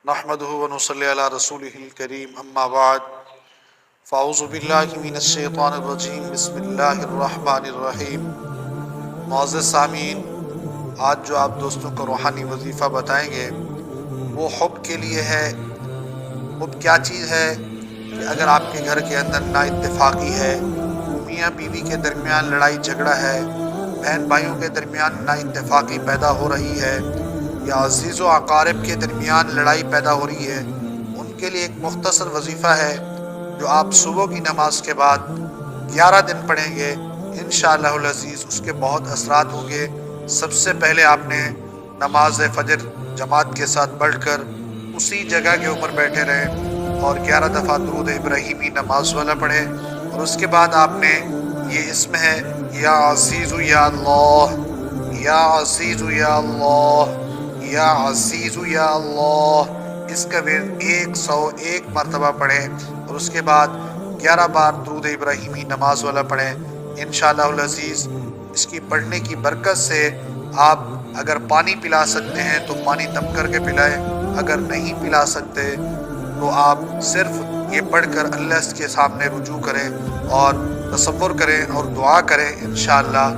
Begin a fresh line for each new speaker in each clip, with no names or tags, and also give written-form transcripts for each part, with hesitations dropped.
نحمده ونصلی علی رسولہ الکریم اما بعد فاعوذ باللہ من الشیطان الرجیم بسم اللہ الرحمن الرحیم۔ معزز سامعین، آج جو آپ دوستوں کو روحانی وظیفہ بتائیں گے وہ حب کے لیے ہے۔ حب کیا چیز ہے کہ اگر آپ کے گھر کے اندر نا اتفاقی ہے، میاں بیوی کے درمیان لڑائی جھگڑا ہے، بہن بھائیوں کے درمیان نا اتفاقی پیدا ہو رہی ہے، یا عزیز و اقارب کے درمیان لڑائی پیدا ہو رہی ہے، ان کے لیے ایک مختصر وظیفہ ہے جو آپ صبح کی نماز کے بعد 11 دن پڑھیں گے انشاءاللہ العزیز۔ اس کے بہت اثرات ہوں گے۔ سب سے پہلے آپ نے نماز فجر جماعت کے ساتھ پڑھ کر اسی جگہ کے اوپر بیٹھے رہیں اور 11 دفعہ درود ابراہیمی نماز والا پڑھیں، اور اس کے بعد آپ نے یہ اسم ہے یا عزیز یا اللہ، یا عزیز یا اللہ، یا عزیز یا اللہ، اس کا ورد 101 مرتبہ پڑھیں، اور اس کے بعد 11 بار درود ابراہیمی نماز والا پڑھیں انشاءاللہ العزیز۔ اس کی پڑھنے کی برکت سے آپ اگر پانی پلا سکتے ہیں تو پانی دم کر کے پلائیں، اگر نہیں پلا سکتے تو آپ صرف یہ پڑھ کر اللہ کے سامنے رجوع کریں اور تصور کریں اور دعا کریں، انشاءاللہ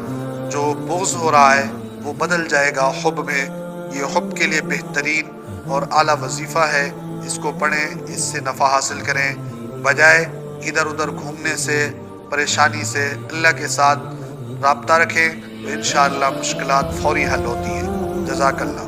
جو بغض ہو رہا ہے وہ بدل جائے گا حب میں۔ یہ حب کے لیے بہترین اور اعلیٰ وظیفہ ہے، اس کو پڑھیں، اس سے نفع حاصل کریں، بجائے ادھر ادھر گھومنے سے، پریشانی سے اللہ کے ساتھ رابطہ رکھیں تو انشاءاللہ مشکلات فوری حل ہوتی ہیں۔ جزاک اللہ۔